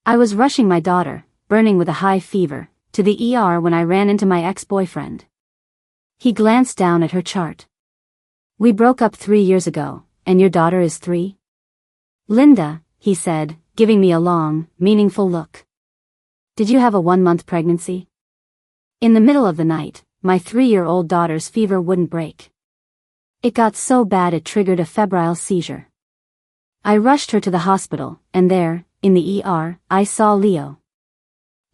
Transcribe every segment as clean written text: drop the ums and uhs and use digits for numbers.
I was rushing my daughter, burning with a high fever, to the ER when I ran into my ex-boyfriend. He glanced down at her chart. "We broke up 3 years ago, and your daughter is 3? Linda," he said, giving me a long, meaningful look. "Did you have a 1-month pregnancy?" In the middle of the night, my 3-year-old daughter's fever wouldn't break. It got so bad it triggered a febrile seizure. I rushed her to the hospital, and there, in the ER, I saw Leo.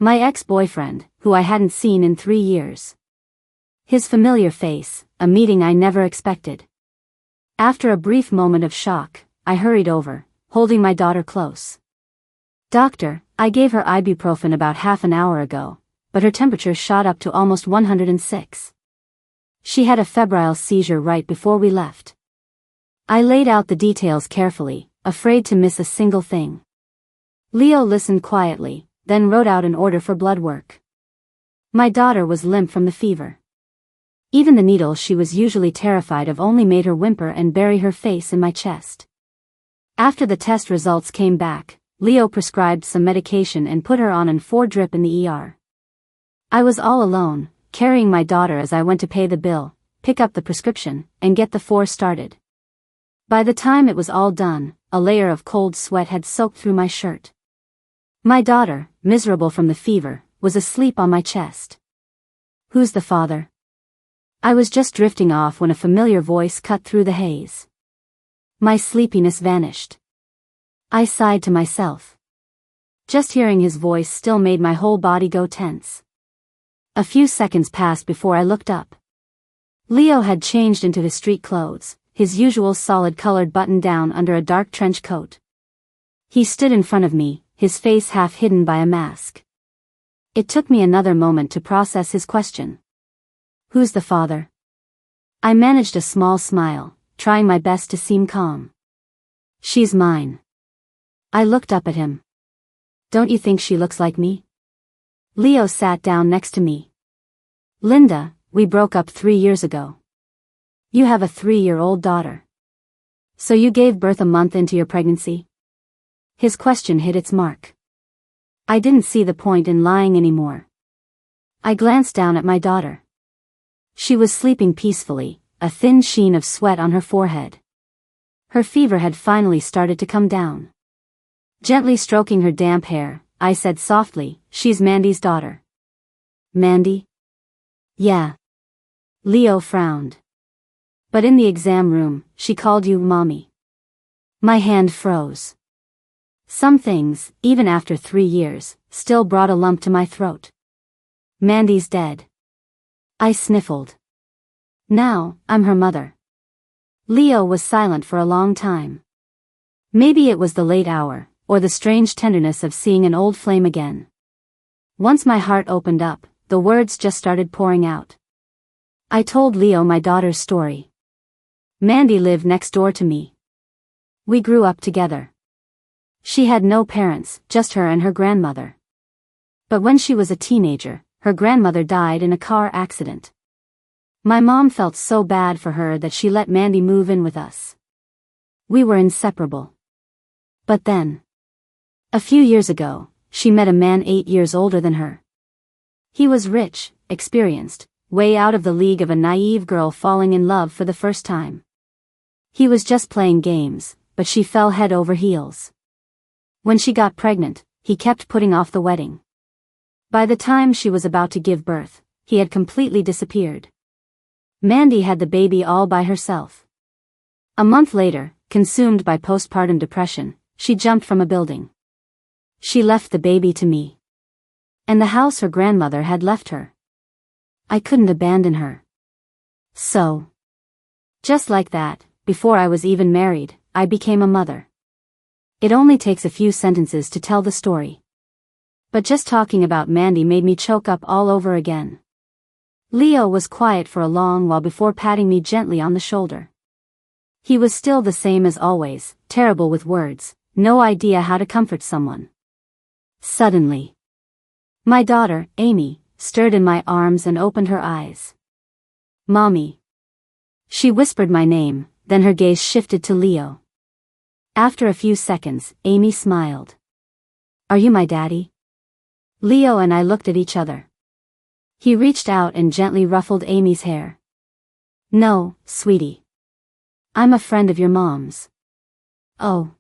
My ex-boyfriend, who I hadn't seen in 3 years. His familiar face, a meeting I never expected. After a brief moment of shock, I hurried over, holding my daughter close. "Doctor, I gave her ibuprofen about half an hour ago, but her temperature shot up to almost 106. She had a febrile seizure right before we left." I laid out the details carefully, afraid to miss a single thing. Leo listened quietly, then wrote out an order for blood work. My daughter was limp from the fever. Even the needle she was usually terrified of only made her whimper and bury her face in my chest. After the test results came back, Leo prescribed some medication and put her on an 4-drip in the ER. I was all alone, carrying my daughter as I went to pay the bill, pick up the prescription, and get the 4 started. By the time it was all done, a layer of cold sweat had soaked through my shirt. My daughter, miserable from the fever, was asleep on my chest. "Who's the father?" I was just drifting off when a familiar voice cut through the haze. My sleepiness vanished. I sighed to myself. Just hearing his voice still made my whole body go tense. A few seconds passed before I looked up. Leo had changed into his street clothes, his usual solid-colored button-down under a dark trench coat. He stood in front of me, his face half hidden by a mask. It took me another moment to process his question. "Who's the father?" I managed a small smile, trying my best to seem calm. "She's mine." I looked up at him. "Don't you think she looks like me?" Leo sat down next to me. "Linda, we broke up 3 years ago. You have a 3-year-old daughter. So you gave birth a month into your pregnancy?" His question hit its mark. I didn't see the point in lying anymore. I glanced down at my daughter. She was sleeping peacefully, a thin sheen of sweat on her forehead. Her fever had finally started to come down. Gently stroking her damp hair, I said softly, "She's Mandy's daughter." "Mandy?" "Yeah." Leo frowned. "But in the exam room, she called you Mommy." My hand froze. Some things, even after 3 years, still brought a lump to my throat. "Mandy's dead." I sniffled. "Now, I'm her mother." Leo was silent for a long time. Maybe it was the late hour, or the strange tenderness of seeing an old flame again. Once my heart opened up, the words just started pouring out. I told Leo my daughter's story. Mandy lived next door to me. We grew up together. She had no parents, just her and her grandmother. But when she was a teenager, her grandmother died in a car accident. My mom felt so bad for her that she let Mandy move in with us. We were inseparable. But then, a few years ago, she met a man 8 years older than her. He was rich, experienced, way out of the league of a naive girl falling in love for the first time. He was just playing games, but she fell head over heels. When she got pregnant, he kept putting off the wedding. By the time she was about to give birth, he had completely disappeared. Mandy had the baby all by herself. A month later, consumed by postpartum depression, she jumped from a building. She left the baby to me. And the house her grandmother had left her. I couldn't abandon her. So, just like that, before I was even married, I became a mother. It only takes a few sentences to tell the story. But just talking about Mandy made me choke up all over again. Leo was quiet for a long while before patting me gently on the shoulder. He was still the same as always, terrible with words, no idea how to comfort someone. Suddenly, my daughter, Amy, stirred in my arms and opened her eyes. "Mommy." She whispered my name, then her gaze shifted to Leo. After a few seconds, Amy smiled. Are you my daddy? Leo and I looked at each other. He reached out and gently ruffled Amy's hair. No, sweetie. I'm a friend of your mom's. Oh.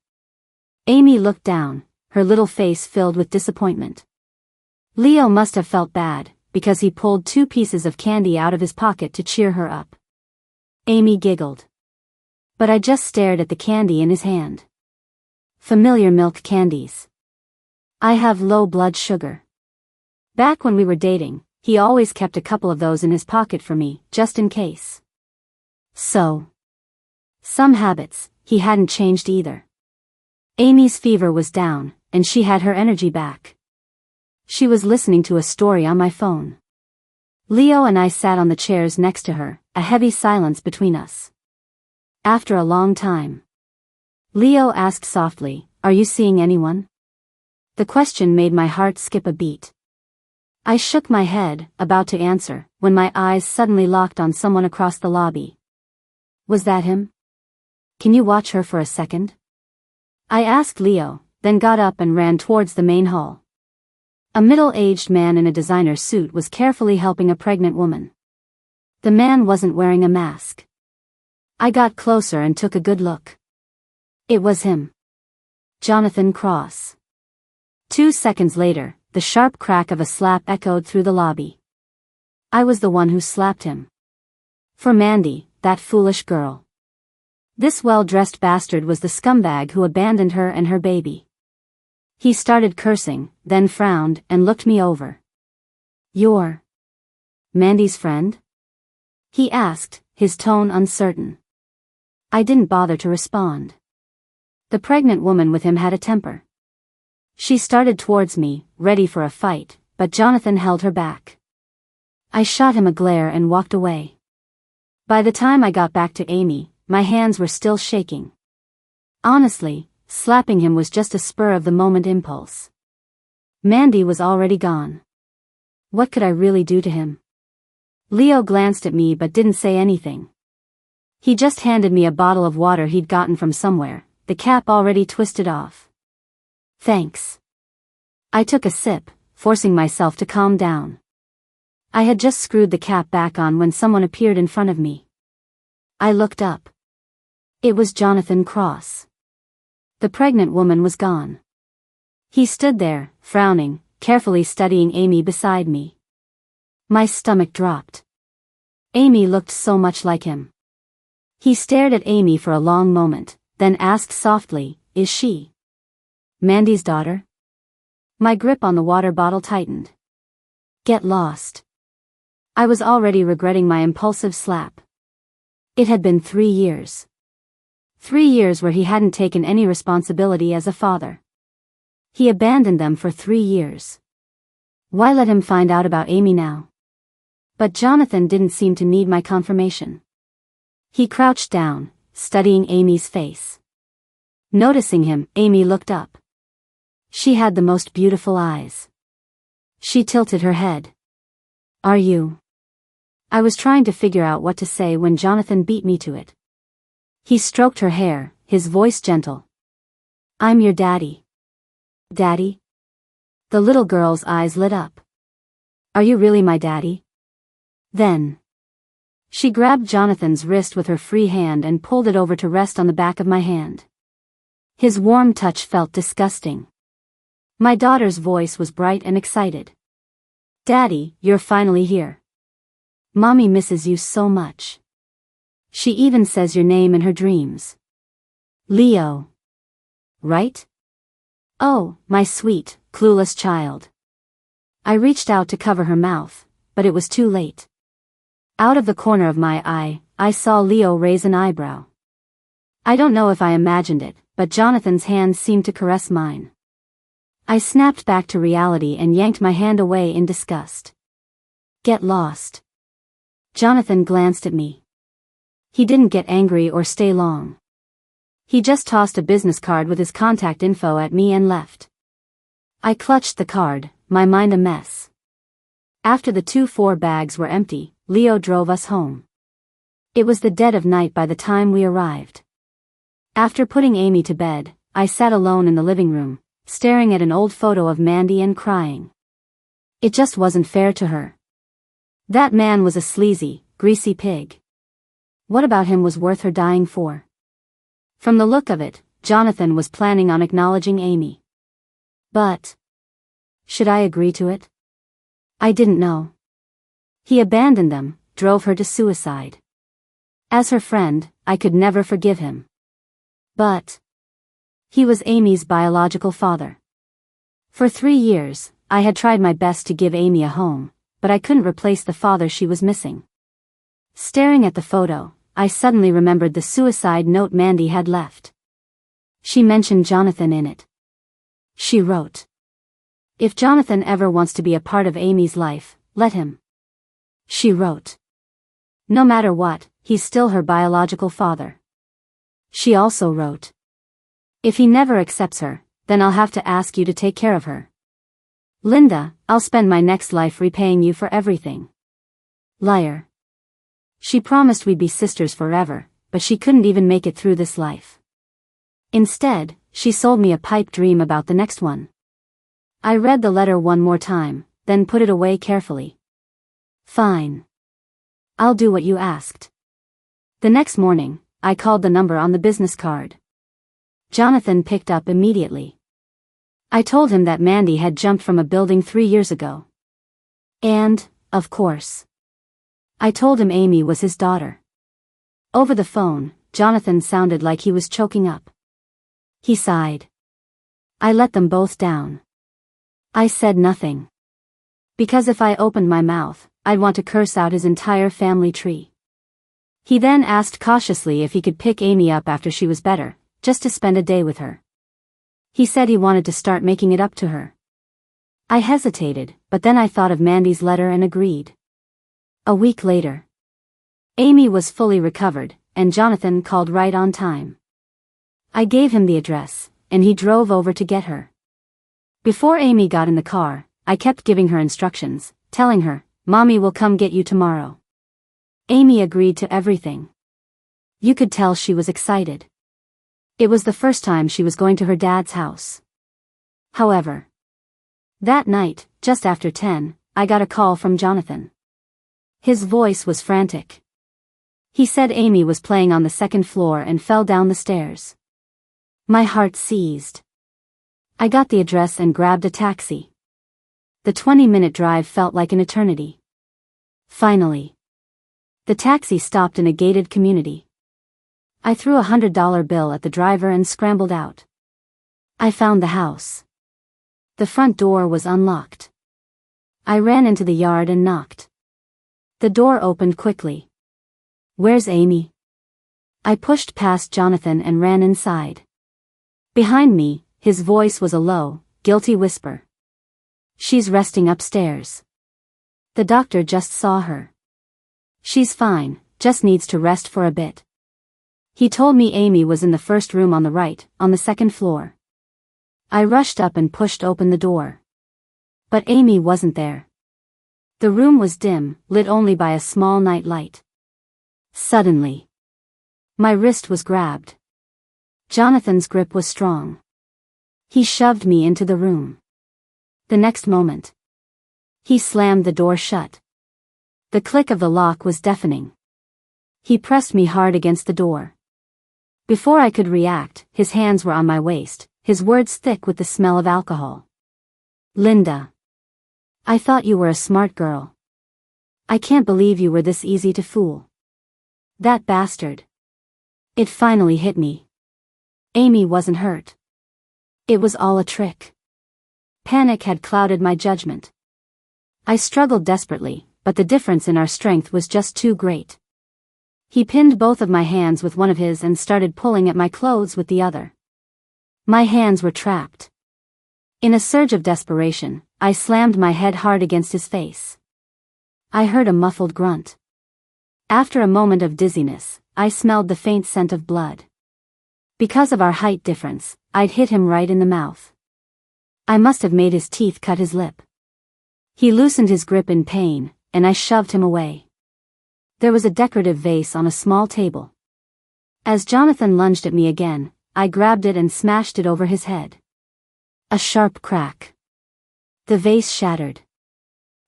Amy looked down, her little face filled with disappointment. Leo must have felt bad, because he pulled 2 pieces of candy out of his pocket to cheer her up. Amy giggled. But I just stared at the candy in his hand. Familiar milk candies. I have low blood sugar. Back when we were dating, he always kept a couple of those in his pocket for me, just in case. So. Some habits, he hadn't changed either. Amy's fever was down, and she had her energy back. She was listening to a story on my phone. Leo and I sat on the chairs next to her, a heavy silence between us. After a long time, Leo asked softly, "Are you seeing anyone?" The question made my heart skip a beat. I shook my head, about to answer, when my eyes suddenly locked on someone across the lobby. Was that him? Can you watch her for a second? I asked Leo, then got up and ran towards the main hall. A middle-aged man in a designer suit was carefully helping a pregnant woman. The man wasn't wearing a mask. I got closer and took a good look. It was him. Jonathan Cross. 2 seconds later, the sharp crack of a slap echoed through the lobby. I was the one who slapped him. For Mandy, that foolish girl. This well-dressed bastard was the scumbag who abandoned her and her baby. He started cursing, then frowned and looked me over. "You're Mandy's friend?" he asked, his tone uncertain. I didn't bother to respond. The pregnant woman with him had a temper. She started towards me, ready for a fight, but Jonathan held her back. I shot him a glare and walked away. By the time I got back to Amy, my hands were still shaking. Honestly, slapping him was just a spur-of-the-moment impulse. Mandy was already gone. What could I really do to him? Leo glanced at me but didn't say anything. He just handed me a bottle of water he'd gotten from somewhere, the cap already twisted off. Thanks. I took a sip, forcing myself to calm down. I had just screwed the cap back on when someone appeared in front of me. I looked up. It was Jonathan Cross. The pregnant woman was gone. He stood there, frowning, carefully studying Amy beside me. My stomach dropped. Amy looked so much like him. He stared at Amy for a long moment, then asked softly, "Is she Mandy's daughter?" My grip on the water bottle tightened. Get lost. I was already regretting my impulsive slap. It had been 3 years. 3 years where he hadn't taken any responsibility as a father. He abandoned them for 3 years. Why let him find out about Amy now? But Jonathan didn't seem to need my confirmation. He crouched down, studying Amy's face. Noticing him, Amy looked up. She had the most beautiful eyes. She tilted her head. "Are you?" I was trying to figure out what to say when Jonathan beat me to it. He stroked her hair, his voice gentle. "I'm your daddy." "Daddy?" The little girl's eyes lit up. "Are you really my daddy?" Then. She grabbed Jonathan's wrist with her free hand and pulled it over to rest on the back of my hand. His warm touch felt disgusting. My daughter's voice was bright and excited. "Daddy, you're finally here. Mommy misses you so much. She even says your name in her dreams. Leo. Right? Oh, my sweet, clueless child." I reached out to cover her mouth, but it was too late. Out of the corner of my eye, I saw Leo raise an eyebrow. I don't know if I imagined it, but Jonathan's hand seemed to caress mine. I snapped back to reality and yanked my hand away in disgust. Get lost. Jonathan glanced at me. He didn't get angry or stay long. He just tossed a business card with his contact info at me and left. I clutched the card, my mind a mess. After the 2 bags were empty, Leo drove us home. It was the dead of night by the time we arrived. After putting Amy to bed, I sat alone in the living room, staring at an old photo of Mandy and crying. It just wasn't fair to her. That man was a sleazy, greasy pig. What about him was worth her dying for? From the look of it, Jonathan was planning on acknowledging Amy. But should I agree to it? I didn't know. He abandoned them, drove her to suicide. As her friend, I could never forgive him. But he was Amy's biological father. For 3 years, I had tried my best to give Amy a home, but I couldn't replace the father she was missing. Staring at the photo, I suddenly remembered the suicide note Mandy had left. She mentioned Jonathan in it. She wrote, "If Jonathan ever wants to be a part of Amy's life, let him." She wrote, "No matter what, he's still her biological father." She also wrote, "If he never accepts her, then I'll have to ask you to take care of her. Linda, I'll spend my next life repaying you for everything." Liar. She promised we'd be sisters forever, but she couldn't even make it through this life. Instead, she sold me a pipe dream about the next one. I read the letter one more time, then put it away carefully. Fine. I'll do what you asked. The next morning, I called the number on the business card. Jonathan picked up immediately. I told him that Mandy had jumped from a building 3 years ago. And, of course, I told him Amy was his daughter. Over the phone, Jonathan sounded like he was choking up. He sighed. I let them both down. I said nothing. Because if I opened my mouth, I'd want to curse out his entire family tree. He then asked cautiously if he could pick Amy up after she was better, just to spend a day with her. He said he wanted to start making it up to her. I hesitated, but then I thought of Mandy's letter and agreed. A week later, Amy was fully recovered, and Jonathan called right on time. I gave him the address, and he drove over to get her. Before Amy got in the car, I kept giving her instructions, telling her, "Mommy will come get you tomorrow." Amy agreed to everything. You could tell she was excited. It was the first time she was going to her dad's house. However, that night, just after 10, I got a call from Jonathan. His voice was frantic. He said Amy was playing on the second floor and fell down the stairs. My heart seized. I got the address and grabbed a taxi. The 20-minute drive felt like an eternity. Finally, the taxi stopped in a gated community. I threw a $100 bill at the driver and scrambled out. I found the house. The front door was unlocked. I ran into the yard and knocked. The door opened quickly. "Where's Amy?" I pushed past Jonathan and ran inside. Behind me, his voice was a low, guilty whisper. "She's resting upstairs. The doctor just saw her. She's fine, just needs to rest for a bit." He told me Amy was in the first room on the right, on the second floor. I rushed up and pushed open the door. But Amy wasn't there. The room was dim, lit only by a small night light. Suddenly, my wrist was grabbed. Jonathan's grip was strong. He shoved me into the room. The next moment, he slammed the door shut. The click of the lock was deafening. He pressed me hard against the door. Before I could react, his hands were on my waist, his words thick with the smell of alcohol. "Linda, I thought you were a smart girl. I can't believe you were this easy to fool. That bastard." It finally hit me. Amy wasn't hurt. It was all a trick. Panic had clouded my judgment. I struggled desperately, but the difference in our strength was just too great. He pinned both of my hands with one of his and started pulling at my clothes with the other. My hands were trapped. In a surge of desperation, I slammed my head hard against his face. I heard a muffled grunt. After a moment of dizziness, I smelled the faint scent of blood. Because of our height difference, I'd hit him right in the mouth. I must have made his teeth cut his lip. He loosened his grip in pain, and I shoved him away. There was a decorative vase on a small table. As Jonathan lunged at me again, I grabbed it and smashed it over his head. A sharp crack. The vase shattered.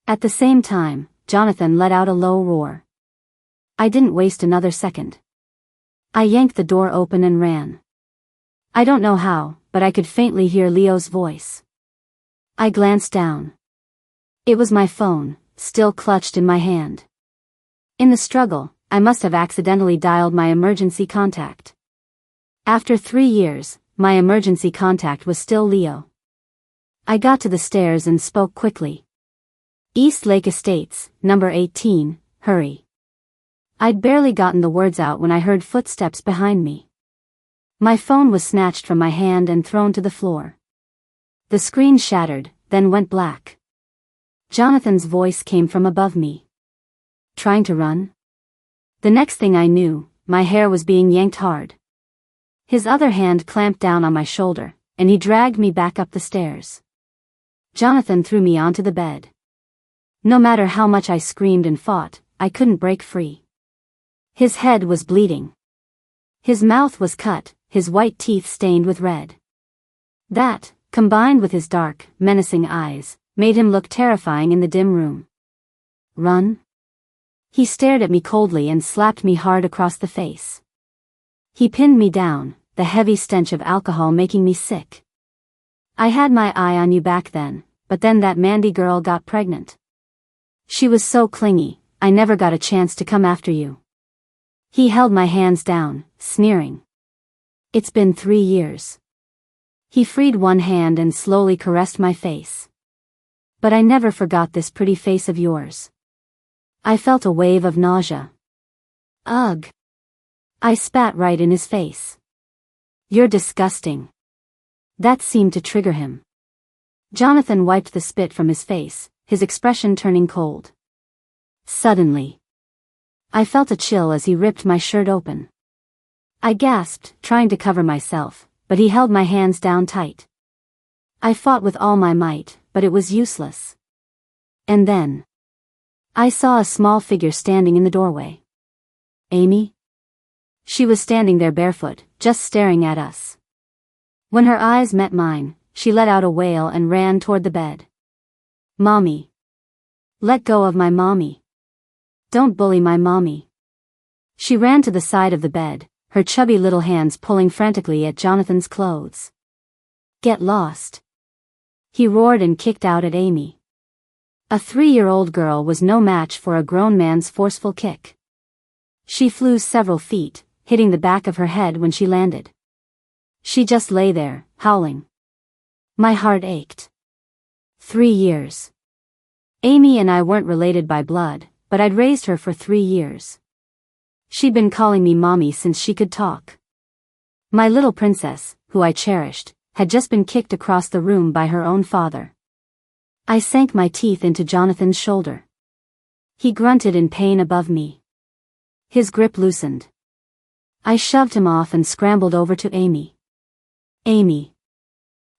At the same time, Jonathan let out a low roar. I didn't waste another second. I yanked the door open and ran. I don't know how, but I could faintly hear Leo's voice. I glanced down. It was my phone, still clutched in my hand. In the struggle, I must have accidentally dialed my emergency contact. After 3 years, my emergency contact was still Leo. I got to the stairs and spoke quickly. East Lake Estates, number 18, hurry. I'd barely gotten the words out when I heard footsteps behind me. My phone was snatched from my hand and thrown to the floor. The screen shattered, then went black. Jonathan's voice came from above me. Trying to run? The next thing I knew, my hair was being yanked hard. His other hand clamped down on my shoulder, and he dragged me back up the stairs. Jonathan threw me onto the bed. No matter how much I screamed and fought, I couldn't break free. His head was bleeding. His mouth was cut, his white teeth stained with red. That, combined with his dark, menacing eyes, made him look terrifying in the dim room. Run? He stared at me coldly and slapped me hard across the face. He pinned me down, the heavy stench of alcohol making me sick. I had my eye on you back then, but then that Mandy girl got pregnant. She was so clingy, I never got a chance to come after you. He held my hands down, sneering. It's been 3 years. He freed one hand and slowly caressed my face. But I never forgot this pretty face of yours. I felt a wave of nausea. Ugh. I spat right in his face. You're disgusting. That seemed to trigger him. Jonathan wiped the spit from his face, his expression turning cold. Suddenly, I felt a chill as he ripped my shirt open. I gasped, trying to cover myself, but he held my hands down tight. I fought with all my might, but it was useless. And then, I saw a small figure standing in the doorway. Amy? She was standing there barefoot, just staring at us. When her eyes met mine, she let out a wail and ran toward the bed. Mommy. Let go of my mommy. Don't bully my mommy. She ran to the side of the bed, her chubby little hands pulling frantically at Jonathan's clothes. Get lost. He roared and kicked out at Amy. A 3-year-old girl was no match for a grown man's forceful kick. She flew several feet, hitting the back of her head when she landed. She just lay there, howling. My heart ached. 3 years. Amy and I weren't related by blood, but I'd raised her for 3 years. She'd been calling me mommy since she could talk. My little princess, who I cherished, had just been kicked across the room by her own father. I sank my teeth into Jonathan's shoulder. He grunted in pain above me. His grip loosened. I shoved him off and scrambled over to Amy. Amy.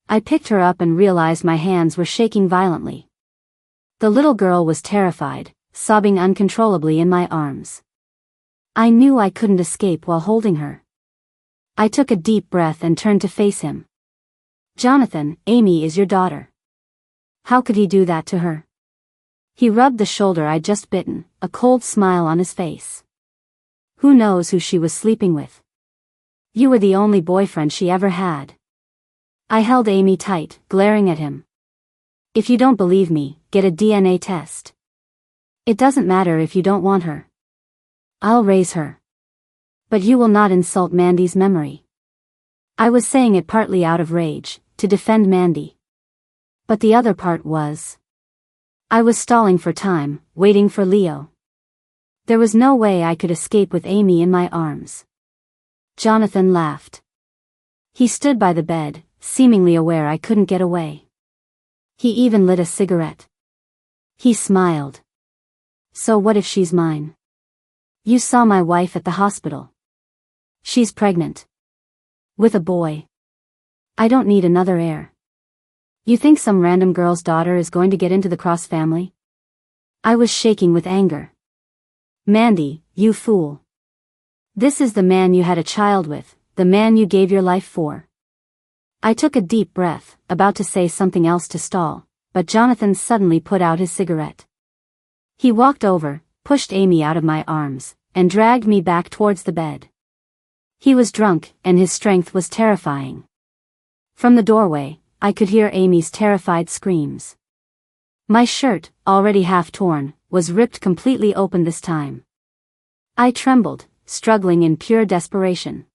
I picked her up and realized my hands were shaking violently. The little girl was terrified, sobbing uncontrollably in my arms. I knew I couldn't escape while holding her. I took a deep breath and turned to face him. Jonathan, Amy is your daughter. How could he do that to her? He rubbed the shoulder I'd just bitten, a cold smile on his face. Who knows who she was sleeping with? You were the only boyfriend she ever had. I held Amy tight, glaring at him. If you don't believe me, get a DNA test. It doesn't matter if you don't want her. I'll raise her. But you will not insult Mandy's memory. I was saying it partly out of rage, to defend Mandy. But the other part was, I was stalling for time, waiting for Leo. There was no way I could escape with Amy in my arms. Jonathan laughed. He stood by the bed, seemingly aware I couldn't get away. He even lit a cigarette. He smiled. So what if she's mine? You saw my wife at the hospital. She's pregnant. With a boy. I don't need another heir. You think some random girl's daughter is going to get into the Cross family? I was shaking with anger. Mandy, you fool. This is the man you had a child with, the man you gave your life for. I took a deep breath, about to say something else to stall, but Jonathan suddenly put out his cigarette. He walked over, pushed Amy out of my arms, and dragged me back towards the bed. He was drunk, and his strength was terrifying. From the doorway, I could hear Amy's terrified screams. My shirt, already half torn, was ripped completely open this time. I trembled, struggling in pure desperation.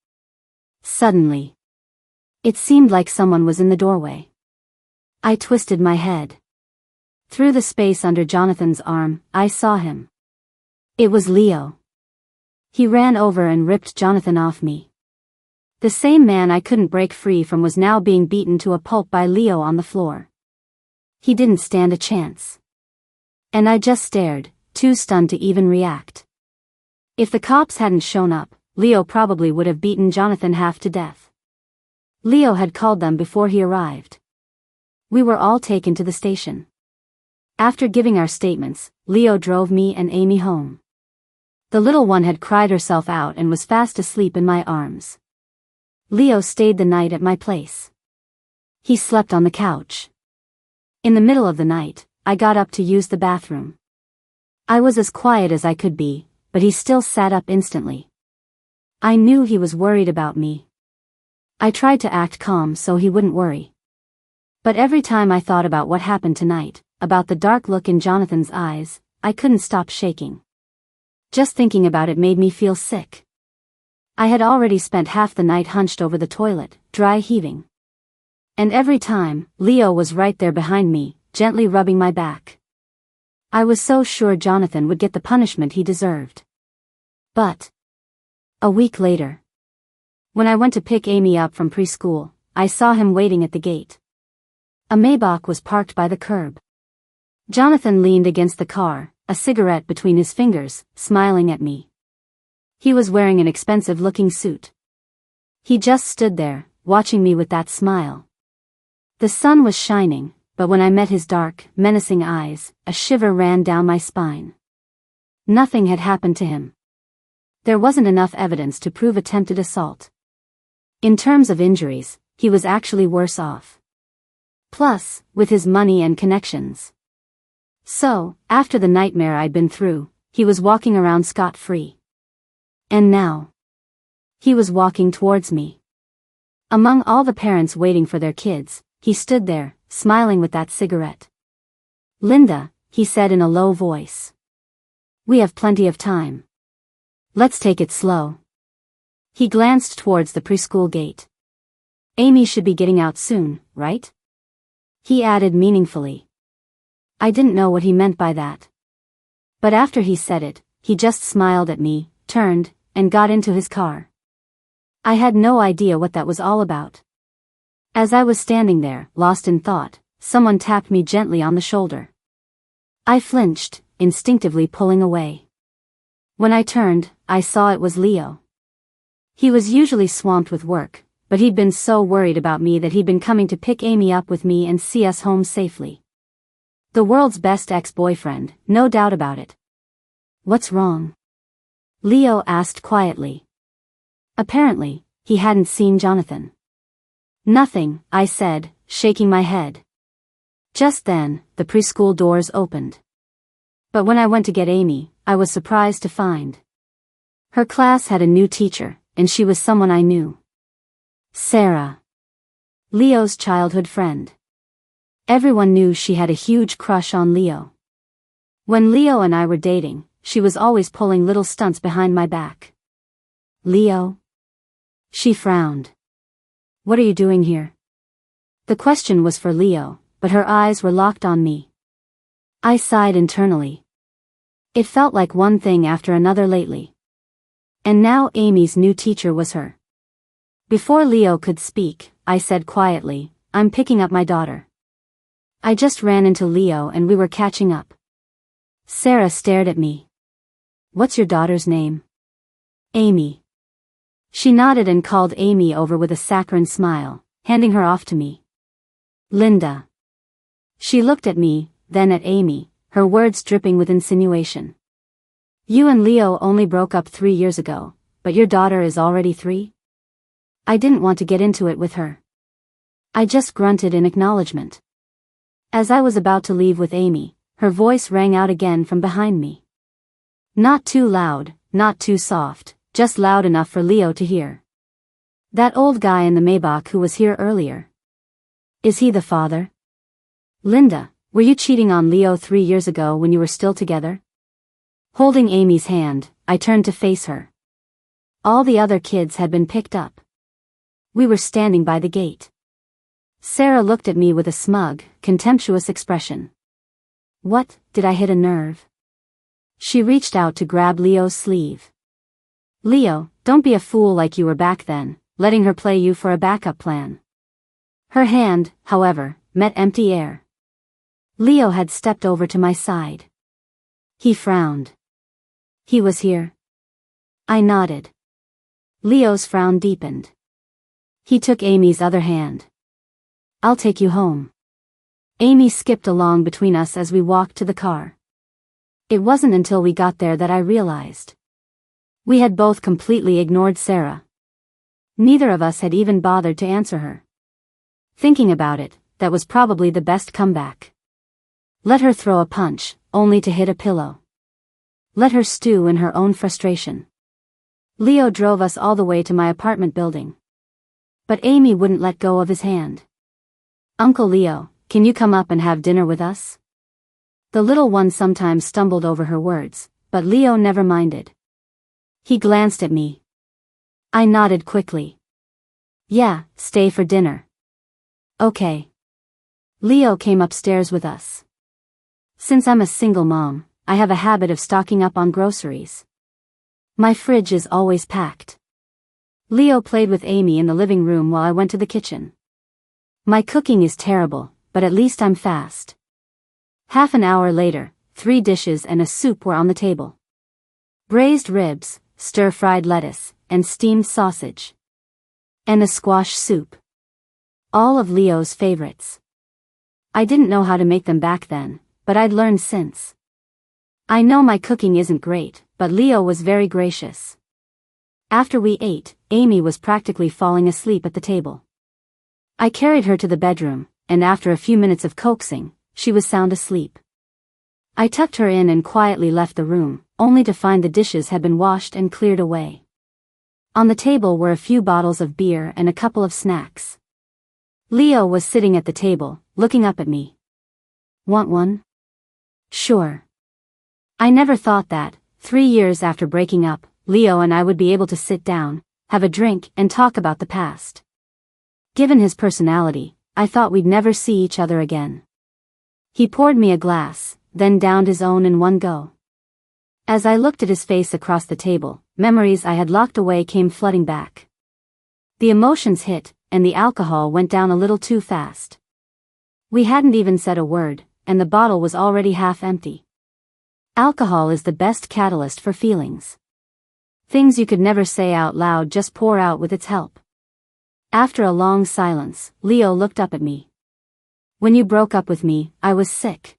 Suddenly, it seemed like someone was in the doorway. I twisted my head. Through the space under Jonathan's arm, I saw him. It was Leo. He ran over and ripped Jonathan off me. The same man I couldn't break free from was now being beaten to a pulp by Leo on the floor. He didn't stand a chance. And I just stared, too stunned to even react. If the cops hadn't shown up, Leo probably would have beaten Jonathan half to death. Leo had called them before he arrived. We were all taken to the station. After giving our statements, Leo drove me and Amy home. The little one had cried herself out and was fast asleep in my arms. Leo stayed the night at my place. He slept on the couch. In the middle of the night, I got up to use the bathroom. I was as quiet as I could be, but he still sat up instantly. I knew he was worried about me. I tried to act calm so he wouldn't worry. But every time I thought about what happened tonight, about the dark look in Jonathan's eyes, I couldn't stop shaking. Just thinking about it made me feel sick. I had already spent half the night hunched over the toilet, dry heaving. And every time, Leo was right there behind me, gently rubbing my back. I was so sure Jonathan would get the punishment he deserved. But a week later, when I went to pick Amy up from preschool, I saw him waiting at the gate. A Maybach was parked by the curb. Jonathan leaned against the car, a cigarette between his fingers, smiling at me. He was wearing an expensive-looking suit. He just stood there, watching me with that smile. The sun was shining, but when I met his dark, menacing eyes, a shiver ran down my spine. Nothing had happened to him. There wasn't enough evidence to prove attempted assault. In terms of injuries, he was actually worse off. Plus, with his money and connections. So, after the nightmare I'd been through, he was walking around scot-free. And now, he was walking towards me. Among all the parents waiting for their kids, he stood there, smiling with that cigarette. "Linda," he said in a low voice. "We have plenty of time. Let's take it slow." He glanced towards the preschool gate. "Amy should be getting out soon, right?" He added meaningfully. I didn't know what he meant by that. But after he said it, he just smiled at me, turned, and got into his car. I had no idea what that was all about. As I was standing there, lost in thought, someone tapped me gently on the shoulder. I flinched, instinctively pulling away. When I turned, I saw it was Leo. He was usually swamped with work, but he'd been so worried about me that he'd been coming to pick Amy up with me and see us home safely. The world's best ex-boyfriend, no doubt about it. "What's wrong?" Leo asked quietly. Apparently, he hadn't seen Jonathan. "Nothing," I said, shaking my head. Just then, the preschool doors opened. But when I went to get Amy, I was surprised to find her class had a new teacher, and she was someone I knew. Sarah. Leo's childhood friend. Everyone knew she had a huge crush on Leo. When Leo and I were dating, she was always pulling little stunts behind my back. "Leo?" She frowned. "What are you doing here?" The question was for Leo, but her eyes were locked on me. I sighed internally. It felt like one thing after another lately. And now Amy's new teacher was her. Before Leo could speak, I said quietly, "I'm picking up my daughter. I just ran into Leo and we were catching up." Sarah stared at me. "What's your daughter's name?" "Amy." She nodded and called Amy over with a saccharine smile, handing her off to me. "Linda." She looked at me, then at Amy, her words dripping with insinuation. "You and Leo only broke up 3 years ago, but your daughter is already 3? I didn't want to get into it with her. I just grunted in acknowledgement. As I was about to leave with Amy, her voice rang out again from behind me. Not too loud, not too soft, just loud enough for Leo to hear. That old guy in the Maybach who was here earlier. Is he the father? Linda, were you cheating on Leo 3 years ago when you were still together? Holding Amy's hand, I turned to face her. All the other kids had been picked up. We were standing by the gate. Sarah looked at me with a smug, contemptuous expression. What, did I hit a nerve? She reached out to grab Leo's sleeve. Leo, don't be a fool like you were back then, letting her play you for a backup plan. Her hand, however, met empty air. Leo had stepped over to my side. He frowned. He was here? I nodded. Leo's frown deepened. He took Amy's other hand. I'll take you home. Amy skipped along between us as we walked to the car. It wasn't until we got there that I realized. We had both completely ignored Sarah. Neither of us had even bothered to answer her. Thinking about it, that was probably the best comeback. Let her throw a punch, only to hit a pillow. Let her stew in her own frustration. Leo drove us all the way to my apartment building. But Amy wouldn't let go of his hand. Uncle Leo, can you come up and have dinner with us? The little one sometimes stumbled over her words, but Leo never minded. He glanced at me. I nodded quickly. Yeah, stay for dinner. Okay. Leo came upstairs with us. Since I'm a single mom, I have a habit of stocking up on groceries. My fridge is always packed. Leo played with Amy in the living room while I went to the kitchen. My cooking is terrible, but at least I'm fast. Half an hour later, 3 dishes and a soup were on the table. Braised ribs, stir-fried lettuce, and steamed sausage. And a squash soup. All of Leo's favorites. I didn't know how to make them back then, but I'd learned since. I know my cooking isn't great, but Leo was very gracious. After we ate, Amy was practically falling asleep at the table. I carried her to the bedroom, and after a few minutes of coaxing, she was sound asleep. I tucked her in and quietly left the room, only to find the dishes had been washed and cleared away. On the table were a few bottles of beer and a couple of snacks. Leo was sitting at the table, looking up at me. Want one? Sure. I never thought that, 3 years after breaking up, Leo and I would be able to sit down, have a drink, and talk about the past. Given his personality, I thought we'd never see each other again. He poured me a glass, then downed his own in one go. As I looked at his face across the table, memories I had locked away came flooding back. The emotions hit, and the alcohol went down a little too fast. We hadn't even said a word, and the bottle was already half empty. Alcohol is the best catalyst for feelings. Things you could never say out loud just pour out with its help. After a long silence, Leo looked up at me. When you broke up with me, I was sick.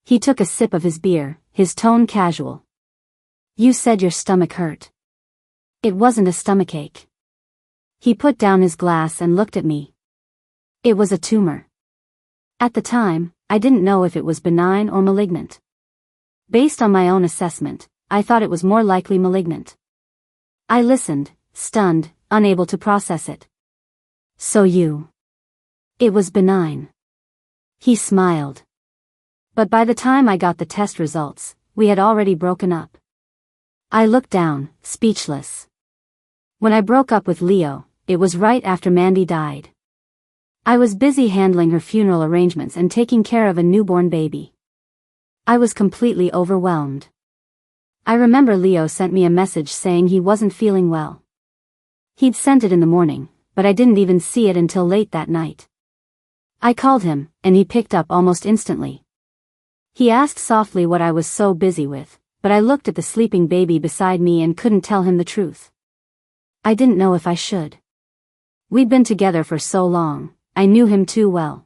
He took a sip of his beer, his tone casual. You said your stomach hurt. It wasn't a stomachache. He put down his glass and looked at me. It was a tumor. At the time, I didn't know if it was benign or malignant. Based on my own assessment, I thought it was more likely malignant. I listened, stunned, unable to process it. So you. It was benign. He smiled. But by the time I got the test results, we had already broken up. I looked down, speechless. When I broke up with Leo, it was right after Mandy died. I was busy handling her funeral arrangements and taking care of a newborn baby. I was completely overwhelmed. I remember Leo sent me a message saying he wasn't feeling well. He'd sent it in the morning, but I didn't even see it until late that night. I called him, and he picked up almost instantly. He asked softly what I was so busy with, but I looked at the sleeping baby beside me and couldn't tell him the truth. I didn't know if I should. We'd been together for so long, I knew him too well.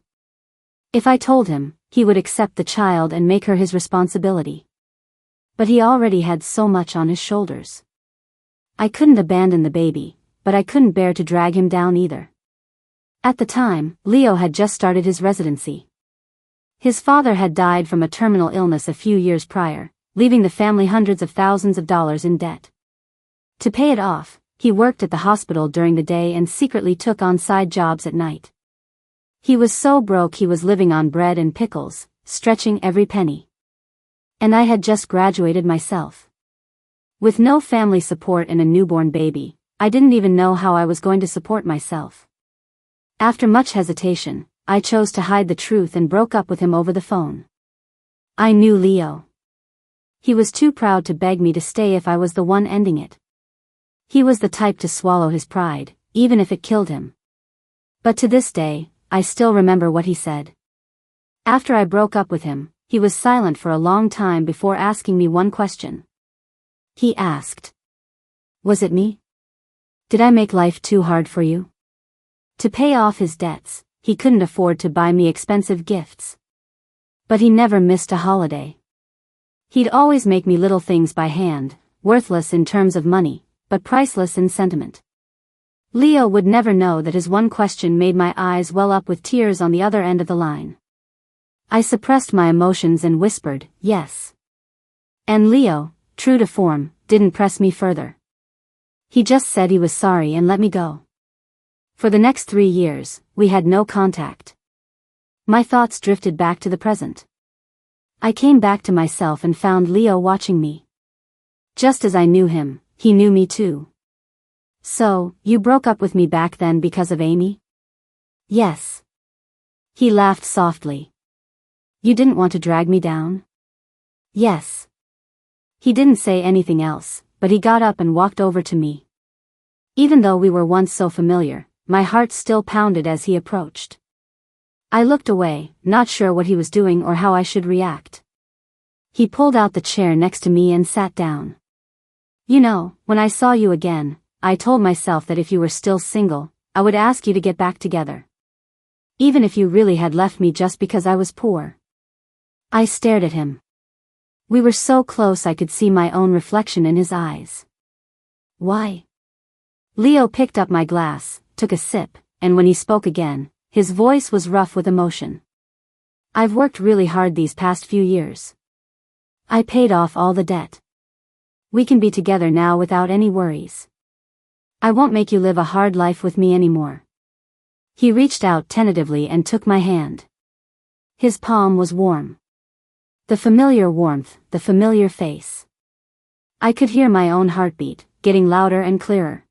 If I told him, he would accept the child and make her his responsibility. But he already had so much on his shoulders. I couldn't abandon the baby, but I couldn't bear to drag him down either. At the time, Leo had just started his residency. His father had died from a terminal illness a few years prior, leaving the family hundreds of thousands of dollars in debt. To pay it off, he worked at the hospital during the day and secretly took on side jobs at night. He was so broke he was living on bread and pickles, stretching every penny. And I had just graduated myself. With no family support and a newborn baby, I didn't even know how I was going to support myself. After much hesitation, I chose to hide the truth and broke up with him over the phone. I knew Leo. He was too proud to beg me to stay if I was the one ending it. He was the type to swallow his pride, even if it killed him. But to this day, I still remember what he said. After I broke up with him, he was silent for a long time before asking me one question. He asked, "Was it me? Did I make life too hard for you?" To pay off his debts, he couldn't afford to buy me expensive gifts. But he never missed a holiday. He'd always make me little things by hand, worthless in terms of money, but priceless in sentiment. Leo would never know that his one question made my eyes well up with tears on the other end of the line. I suppressed my emotions and whispered, "Yes." And Leo, true to form, didn't press me further. He just said he was sorry and let me go. For the next 3 years, we had no contact. My thoughts drifted back to the present. I came back to myself and found Leo watching me. Just as I knew him, he knew me too. "So, you broke up with me back then because of Amy?" "Yes." He laughed softly. "You didn't want to drag me down?" "Yes." He didn't say anything else, but he got up and walked over to me. Even though we were once so familiar, my heart still pounded as he approached. I looked away, not sure what he was doing or how I should react. He pulled out the chair next to me and sat down. "You know, when I saw you again, I told myself that if you were still single, I would ask you to get back together. Even if you really had left me just because I was poor." I stared at him. We were so close I could see my own reflection in his eyes. "Why?" Leo picked up my glass, took a sip, and when he spoke again, his voice was rough with emotion. "I've worked really hard these past few years. I paid off all the debt. We can be together now without any worries. I won't make you live a hard life with me anymore." He reached out tentatively and took my hand. His palm was warm. The familiar warmth, the familiar face. I could hear my own heartbeat, getting louder and clearer.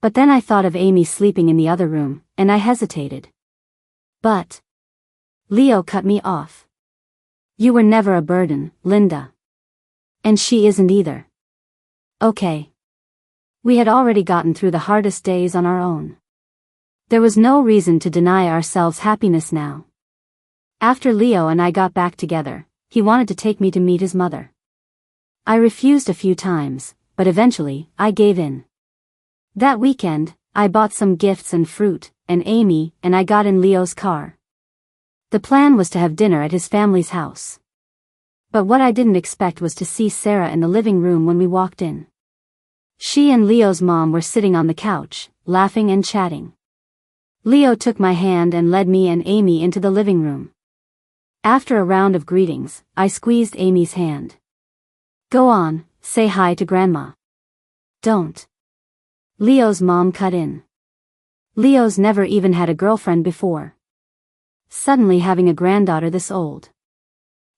But then I thought of Amy sleeping in the other room, and I hesitated. "But..." Leo cut me off. "You were never a burden, Linda. And she isn't either." Okay. We had already gotten through the hardest days on our own. There was no reason to deny ourselves happiness now. After Leo and I got back together, he wanted to take me to meet his mother. I refused a few times, but eventually, I gave in. That weekend, I bought some gifts and fruit, and Amy and I got in Leo's car. The plan was to have dinner at his family's house. But what I didn't expect was to see Sarah in the living room when we walked in. She and Leo's mom were sitting on the couch, laughing and chatting. Leo took my hand and led me and Amy into the living room. After a round of greetings, I squeezed Amy's hand. "Go on, say hi to Grandma." "Don't." Leo's mom cut in. Leo's never even had a girlfriend before. Suddenly having a granddaughter this old.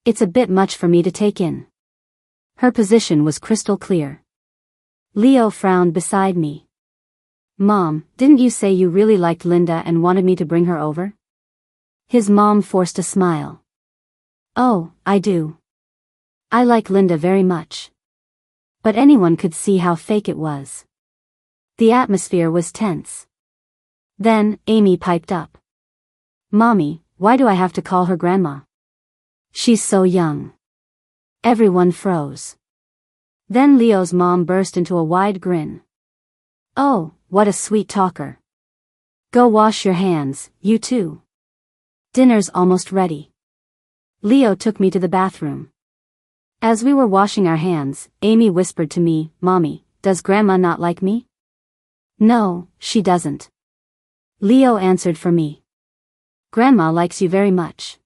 It's a bit much for me to take in. Her position was crystal clear. Leo frowned beside me. "Mom, didn't you say you really liked Linda and wanted me to bring her over?" His mom forced a smile. "Oh, I do. I like Linda very much." But anyone could see how fake it was. The atmosphere was tense. Then, Amy piped up. "Mommy, why do I have to call her Grandma? She's so young." Everyone froze. Then Leo's mom burst into a wide grin. "Oh, what a sweet talker. Go wash your hands, you two. Dinner's almost ready." Leo took me to the bathroom. As we were washing our hands, Amy whispered to me, "Mommy, does Grandma not like me?" "No, she doesn't." Leo answered for me. Grandma likes you very much.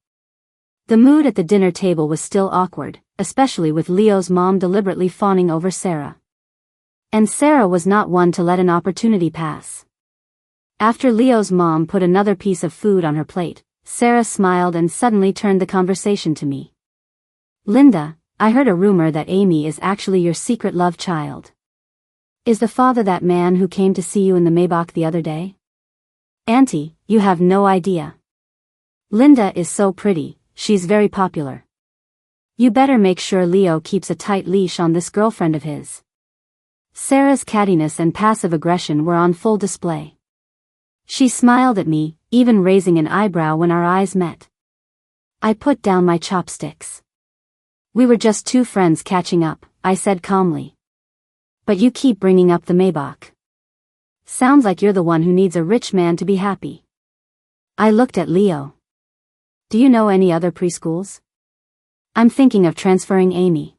The mood at the dinner table was still awkward, especially with Leo's mom deliberately fawning over Sarah. And Sarah was not one to let an opportunity pass. After Leo's mom put another piece of food on her plate, Sarah smiled and suddenly turned the conversation to me. Linda, I heard a rumor that Amy is actually your secret love child. Is the father that man who came to see you in the Maybach the other day? Auntie, you have no idea. Linda is so pretty, she's very popular. You better make sure Leo keeps a tight leash on this girlfriend of his. Sarah's cattiness and passive aggression were on full display. She smiled at me, even raising an eyebrow when our eyes met. I put down my chopsticks. We were just two friends catching up, I said calmly. But you keep bringing up the Maybach. Sounds like you're the one who needs a rich man to be happy. I looked at Leo. Do you know any other preschools? I'm thinking of transferring Amy.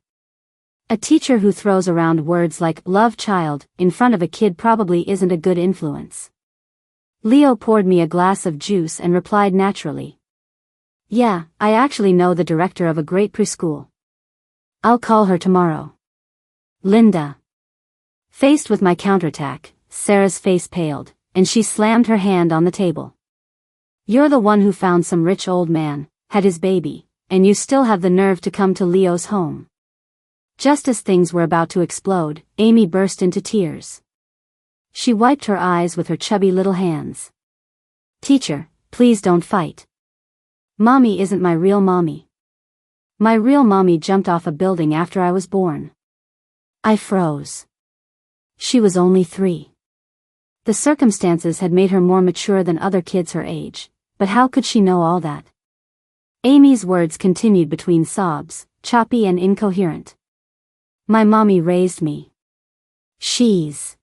A teacher who throws around words like love child in front of a kid probably isn't a good influence. Leo poured me a glass of juice and replied naturally. Yeah, I actually know the director of a great preschool. I'll call her tomorrow. Linda. Faced with my counterattack, Sarah's face paled, and she slammed her hand on the table. You're the one who found some rich old man, had his baby, and you still have the nerve to come to Leo's home. Just as things were about to explode, Amy burst into tears. She wiped her eyes with her chubby little hands. Teacher, please don't fight. Mommy isn't my real mommy. My real mommy jumped off a building after I was born. I froze. She was only 3. The circumstances had made her more mature than other kids her age, but how could she know all that? Amy's words continued between sobs, choppy and incoherent. My mommy raised me. She's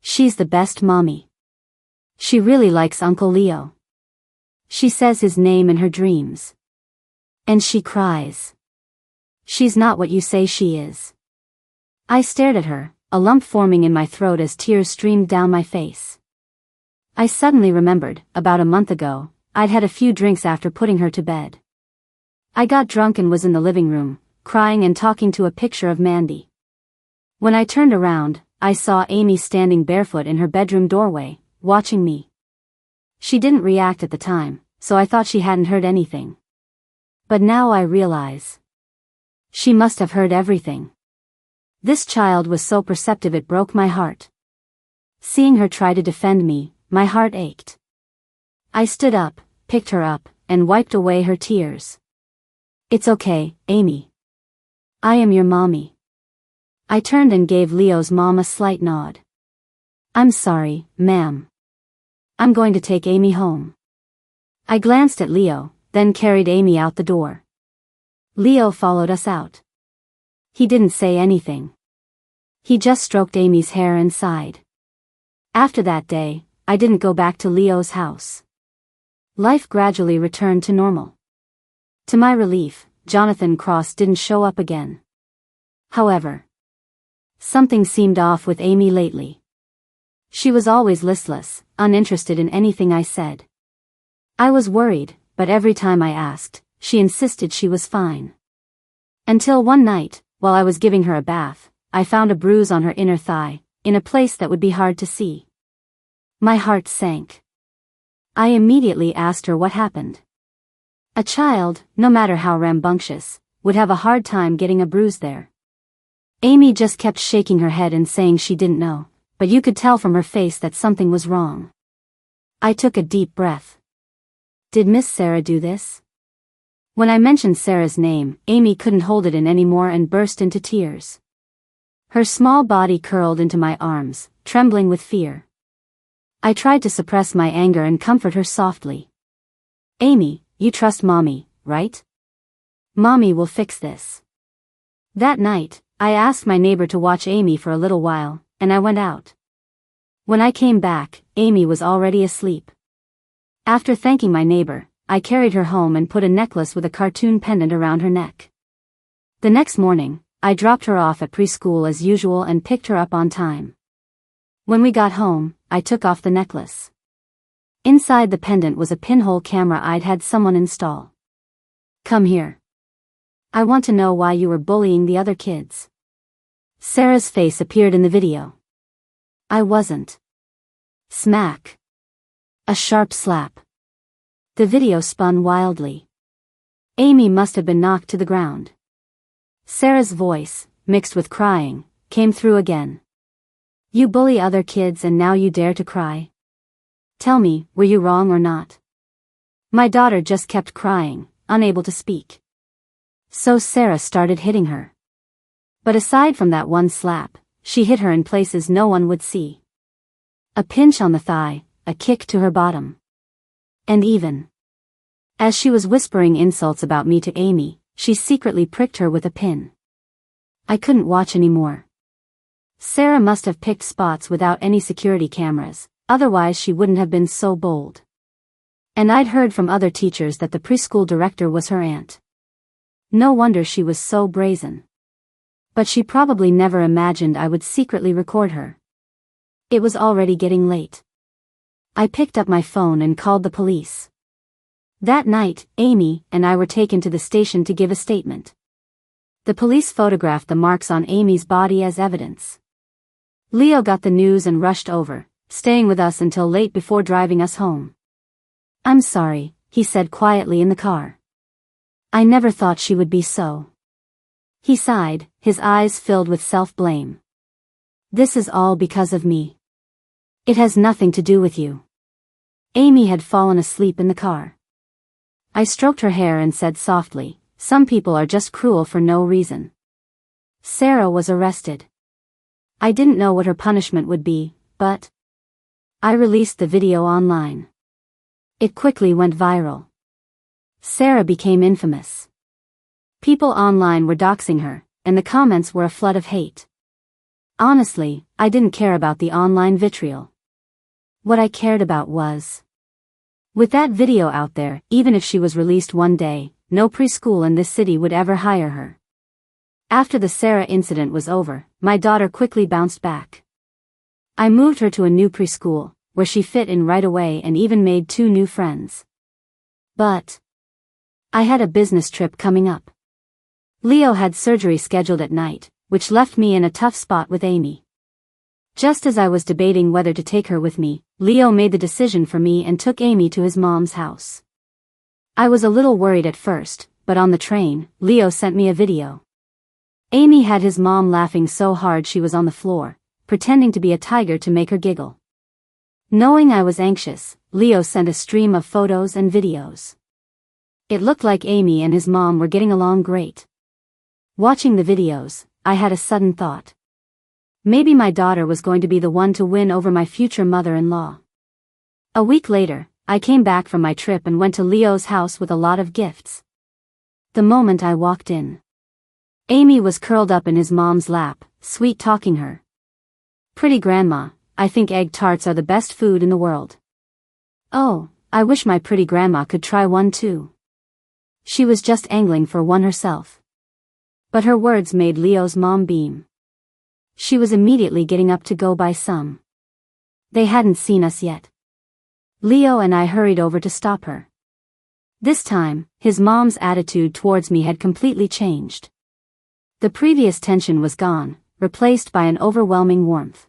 the best mommy. She really likes Uncle Leo. She says his name in her dreams. And she cries. She's not what you say she is. I stared at her, a lump forming in my throat as tears streamed down my face. I suddenly remembered, about a month ago, I'd had a few drinks after putting her to bed. I got drunk and was in the living room, crying and talking to a picture of Mandy. When I turned around, I saw Amy standing barefoot in her bedroom doorway, watching me. She didn't react at the time, so I thought she hadn't heard anything. But now I realize. She must have heard everything. This child was so perceptive it broke my heart. Seeing her try to defend me, my heart ached. I stood up, picked her up, and wiped away her tears. It's okay, Amy. I am your mommy. I turned and gave Leo's mom a slight nod. I'm sorry, ma'am. I'm going to take Amy home. I glanced at Leo, then carried Amy out the door. Leo followed us out. He didn't say anything. He just stroked Amy's hair and sighed. After that day, I didn't go back to Leo's house. Life gradually returned to normal. To my relief, Jonathan Cross didn't show up again. However, something seemed off with Amy lately. She was always listless, uninterested in anything I said. I was worried, but every time I asked, she insisted she was fine. Until one night, while I was giving her a bath, I found a bruise on her inner thigh, in a place that would be hard to see. My heart sank. I immediately asked her what happened. A child, no matter how rambunctious, would have a hard time getting a bruise there. Amy just kept shaking her head and saying she didn't know, but you could tell from her face that something was wrong. I took a deep breath. Did Miss Sarah do this? When I mentioned Sarah's name, Amy couldn't hold it in anymore and burst into tears. Her small body curled into my arms, trembling with fear. I tried to suppress my anger and comfort her softly. Amy, you trust Mommy, right? Mommy will fix this. That night, I asked my neighbor to watch Amy for a little while, and I went out. When I came back, Amy was already asleep. After thanking my neighbor, I carried her home and put a necklace with a cartoon pendant around her neck. The next morning, I dropped her off at preschool as usual and picked her up on time. When we got home, I took off the necklace. Inside the pendant was a pinhole camera I'd had someone install. Come here. I want to know why you were bullying the other kids. Sarah's face appeared in the video. I wasn't. Smack. A sharp slap. The video spun wildly. Amy must have been knocked to the ground. Sarah's voice, mixed with crying, came through again. You bully other kids and now you dare to cry? Tell me, were you wrong or not? My daughter just kept crying, unable to speak. So Sarah started hitting her. But aside from that one slap, she hit her in places no one would see. A pinch on the thigh, a kick to her bottom. And even as she was whispering insults about me to Amy, she secretly pricked her with a pin. I couldn't watch anymore. Sarah must have picked spots without any security cameras, otherwise she wouldn't have been so bold. And I'd heard from other teachers that the preschool director was her aunt. No wonder she was so brazen. But she probably never imagined I would secretly record her. It was already getting late. I picked up my phone and called the police. That night, Amy and I were taken to the station to give a statement. The police photographed the marks on Amy's body as evidence. Leo got the news and rushed over, staying with us until late before driving us home. I'm sorry, he said quietly in the car. I never thought she would be so. He sighed, his eyes filled with self-blame. This is all because of me. It has nothing to do with you. Amy had fallen asleep in the car. I stroked her hair and said softly, some people are just cruel for no reason. Sarah was arrested. I didn't know what her punishment would be, but I released the video online. It quickly went viral. Sarah became infamous. People online were doxing her, and the comments were a flood of hate. Honestly, I didn't care about the online vitriol. What I cared about was, with that video out there, even if she was released one day, no preschool in this city would ever hire her. After the Sarah incident was over, my daughter quickly bounced back. I moved her to a new preschool, where she fit in right away and even made 2 new friends. But I had a business trip coming up. Leo had surgery scheduled at night, which left me in a tough spot with Amy. Just as I was debating whether to take her with me, Leo made the decision for me and took Amy to his mom's house. I was a little worried at first, but on the train, Leo sent me a video. Amy had his mom laughing so hard she was on the floor, pretending to be a tiger to make her giggle. Knowing I was anxious, Leo sent a stream of photos and videos. It looked like Amy and his mom were getting along great. Watching the videos, I had a sudden thought. Maybe my daughter was going to be the one to win over my future mother-in-law. A week later, I came back from my trip and went to Leo's house with a lot of gifts. The moment I walked in, Amy was curled up in his mom's lap, sweet-talking her. Pretty grandma, I think egg tarts are the best food in the world. Oh, I wish my pretty grandma could try one too. She was just angling for one herself. But her words made Leo's mom beam. She was immediately getting up to go buy some. They hadn't seen us yet. Leo and I hurried over to stop her. This time, his mom's attitude towards me had completely changed. The previous tension was gone, replaced by an overwhelming warmth.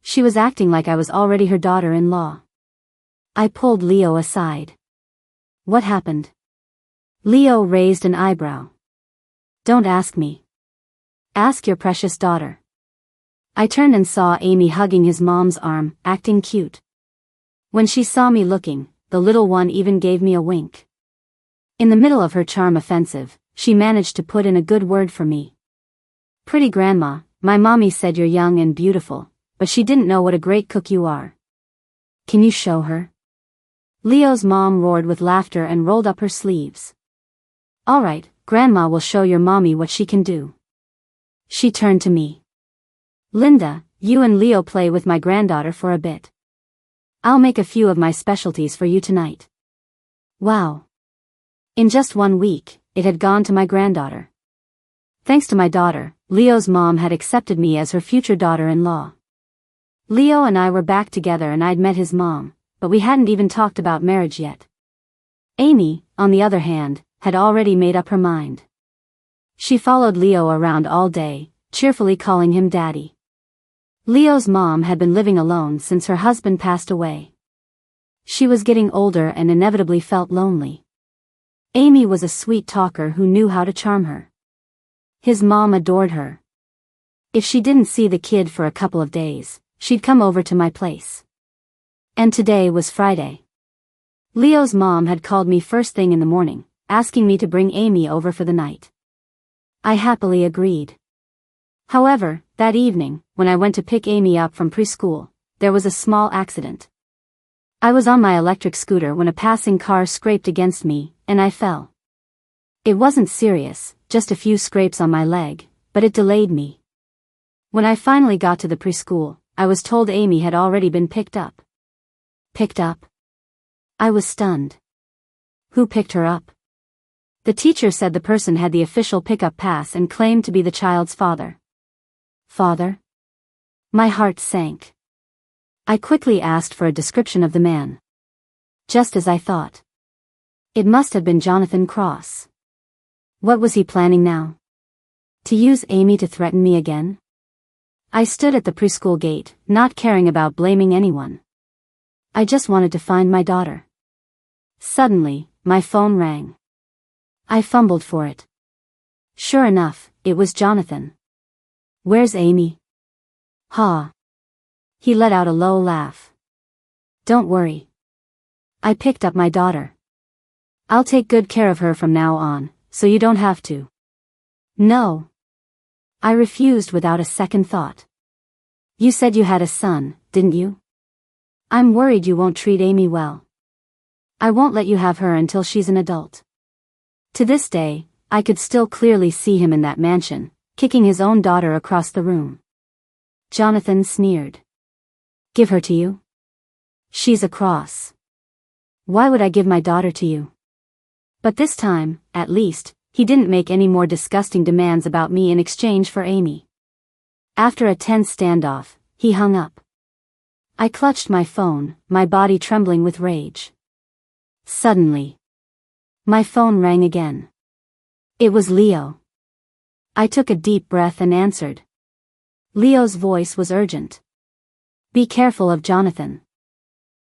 She was acting like I was already her daughter-in-law. I pulled Leo aside. What happened? Leo raised an eyebrow. Don't ask me. Ask your precious daughter. I turned and saw Amy hugging his mom's arm, acting cute. When she saw me looking, the little one even gave me a wink. In the middle of her charm offensive, she managed to put in a good word for me. Pretty grandma, my mommy said you're young and beautiful, but she didn't know what a great cook you are. Can you show her? Leo's mom roared with laughter and rolled up her sleeves. All right, Grandma will show your mommy what she can do. She turned to me. Linda, you and Leo play with my granddaughter for a bit. I'll make a few of my specialties for you tonight. Wow. In just 1 week, it had gone to my granddaughter. Thanks to my daughter, Leo's mom had accepted me as her future daughter-in-law. Leo and I were back together and I'd met his mom, but we hadn't even talked about marriage yet. Amy, on the other hand, had already made up her mind. She followed Leo around all day, cheerfully calling him Daddy. Leo's mom had been living alone since her husband passed away. She was getting older and inevitably felt lonely. Amy was a sweet talker who knew how to charm her. His mom adored her. If she didn't see the kid for a couple of days, she'd come over to my place. And today was Friday. Leo's mom had called me first thing in the morning, asking me to bring Amy over for the night. I happily agreed. However, that evening, when I went to pick Amy up from preschool, there was a small accident. I was on my electric scooter when a passing car scraped against me, and I fell. It wasn't serious, just a few scrapes on my leg, but it delayed me. When I finally got to the preschool, I was told Amy had already been picked up. Picked up? I was stunned. Who picked her up? The teacher said the person had the official pickup pass and claimed to be the child's father. Father? My heart sank. I quickly asked for a description of the man. Just as I thought. It must have been Jonathan Cross. What was he planning now? To use Amy to threaten me again? I stood at the preschool gate, not caring about blaming anyone. I just wanted to find my daughter. Suddenly, my phone rang. I fumbled for it. Sure enough, it was Jonathan. Where's Amy? Ha. He let out a low laugh. Don't worry. I picked up my daughter. I'll take good care of her from now on, so you don't have to. No. I refused without a second thought. You said you had a son, didn't you? I'm worried you won't treat Amy well. I won't let you have her until she's an adult. To this day, I could still clearly see him in that mansion, kicking his own daughter across the room. Jonathan sneered. Give her to you? She's a cross. Why would I give my daughter to you? But this time, at least, he didn't make any more disgusting demands about me in exchange for Amy. After a tense standoff, he hung up. I clutched my phone, my body trembling with rage. Suddenly, my phone rang again. It was Leo. I took a deep breath and answered. Leo's voice was urgent. Be careful of Jonathan.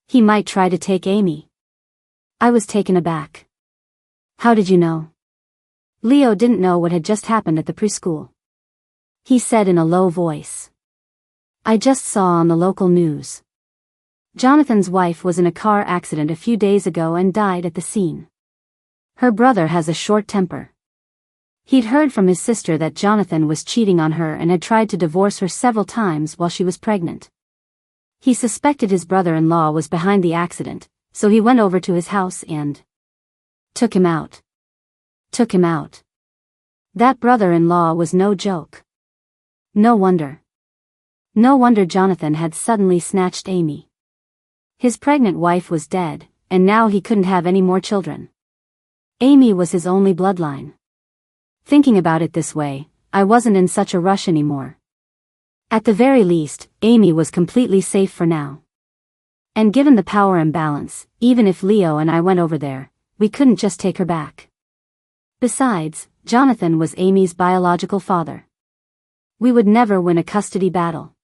He might try to take Amy. I was taken aback. How did you know? Leo didn't know what had just happened at the preschool. He said in a low voice. I just saw on the local news. Jonathan's wife was in a car accident a few days ago and died at the scene. Her brother has a short temper. He'd heard from his sister that Jonathan was cheating on her and had tried to divorce her several times while she was pregnant. He suspected his brother-in-law was behind the accident, so he went over to his house and took him out. Took him out. That brother-in-law was no joke. No wonder. No wonder Jonathan had suddenly snatched Amy. His pregnant wife was dead, and now he couldn't have any more children. Amy was his only bloodline. Thinking about it this way, I wasn't in such a rush anymore. At the very least, Amy was completely safe for now. And given the power imbalance, even if Leo and I went over there, we couldn't just take her back. Besides, Jonathan was Amy's biological father. We would never win a custody battle.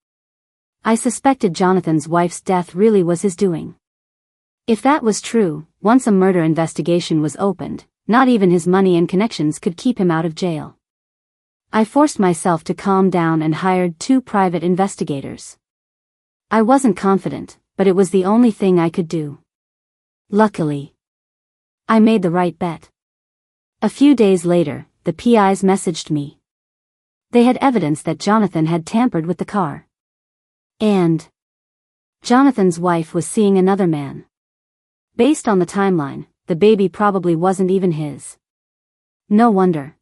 I suspected Jonathan's wife's death really was his doing. If that was true, once a murder investigation was opened, not even his money and connections could keep him out of jail. I forced myself to calm down and hired 2 private investigators. I wasn't confident, but it was the only thing I could do. Luckily, I made the right bet. A few days later, the PIs messaged me. They had evidence that Jonathan had tampered with the car. And Jonathan's wife was seeing another man. Based on the timeline, the baby probably wasn't even his. No wonder.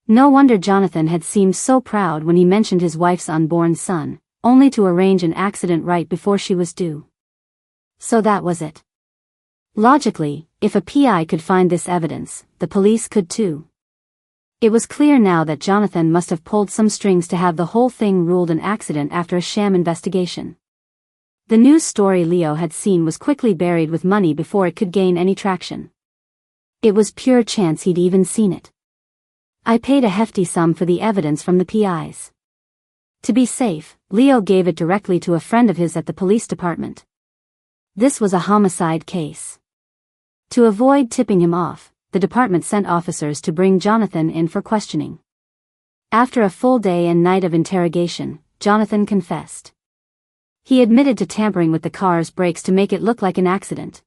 No wonder Jonathan had seemed so proud when he mentioned his wife's unborn son, only to arrange an accident right before she was due. So that was it. Logically, if a PI could find this evidence, the police could too. It was clear now that Jonathan must have pulled some strings to have the whole thing ruled an accident after a sham investigation. The news story Leo had seen was quickly buried with money before it could gain any traction. It was pure chance he'd even seen it. I paid a hefty sum for the evidence from the PIs. To be safe, Leo gave it directly to a friend of his at the police department. This was a homicide case. To avoid tipping him off, the department sent officers to bring Jonathan in for questioning. After a full day and night of interrogation, Jonathan confessed. He admitted to tampering with the car's brakes to make it look like an accident.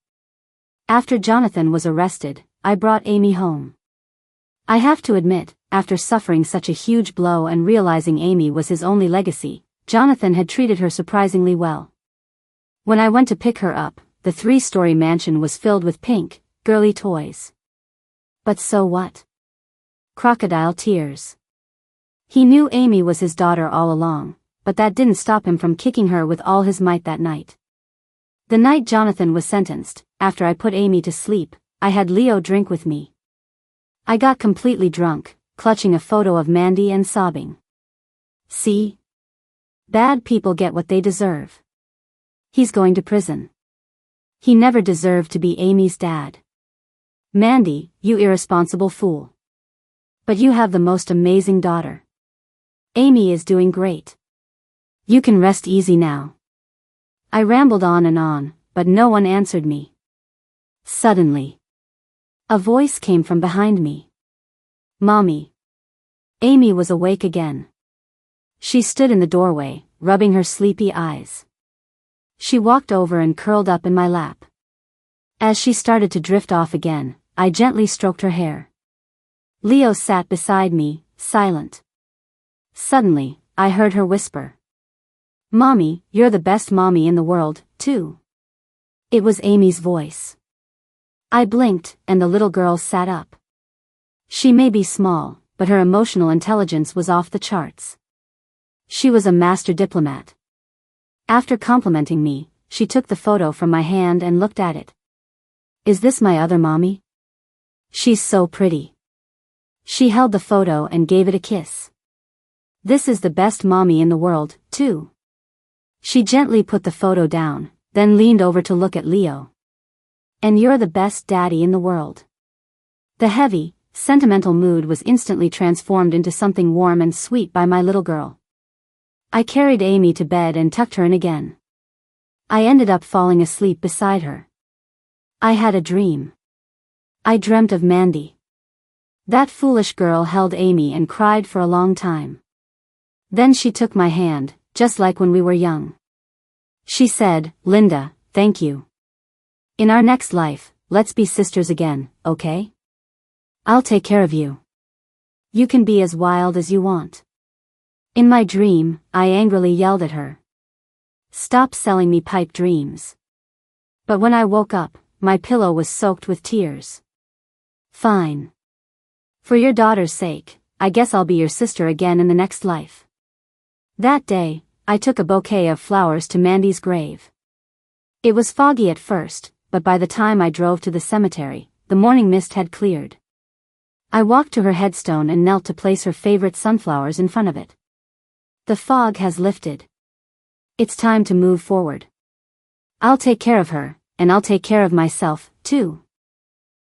After Jonathan was arrested, I brought Amy home. I have to admit, after suffering such a huge blow and realizing Amy was his only legacy, Jonathan had treated her surprisingly well. When I went to pick her up, the 3-story mansion was filled with pink, girly toys. But so what? Crocodile tears. He knew Amy was his daughter all along, but that didn't stop him from kicking her with all his might that night. The night Jonathan was sentenced, after I put Amy to sleep, I had Leo drink with me. I got completely drunk, clutching a photo of Mandy and sobbing. See? Bad people get what they deserve. He's going to prison. He never deserved to be Amy's dad. Mandy, you irresponsible fool. But you have the most amazing daughter. Amy is doing great. You can rest easy now. I rambled on, but no one answered me. Suddenly, a voice came from behind me. Mommy. Amy was awake again. She stood in the doorway, rubbing her sleepy eyes. She walked over and curled up in my lap. As she started to drift off again, I gently stroked her hair. Leo sat beside me, silent. Suddenly, I heard her whisper. Mommy, you're the best mommy in the world, too. It was Amy's voice. I blinked, and the little girl sat up. She may be small, but her emotional intelligence was off the charts. She was a master diplomat. After complimenting me, she took the photo from my hand and looked at it. Is this my other mommy? She's so pretty. She held the photo and gave it a kiss. This is the best mommy in the world, too. She gently put the photo down, then leaned over to look at Leo. And you're the best daddy in the world. The heavy, sentimental mood was instantly transformed into something warm and sweet by my little girl. I carried Amy to bed and tucked her in again. I ended up falling asleep beside her. I had a dream. I dreamt of Mandy. That foolish girl held Amy and cried for a long time. Then she took my hand, just like when we were young. She said, Linda, thank you. In our next life, let's be sisters again, okay? I'll take care of you. You can be as wild as you want. In my dream, I angrily yelled at her. Stop selling me pipe dreams. But when I woke up, my pillow was soaked with tears. Fine. For your daughter's sake, I guess I'll be your sister again in the next life. That day, I took a bouquet of flowers to Mandy's grave. It was foggy at first, but by the time I drove to the cemetery, the morning mist had cleared. I walked to her headstone and knelt to place her favorite sunflowers in front of it. The fog has lifted. It's time to move forward. I'll take care of her, and I'll take care of myself, too.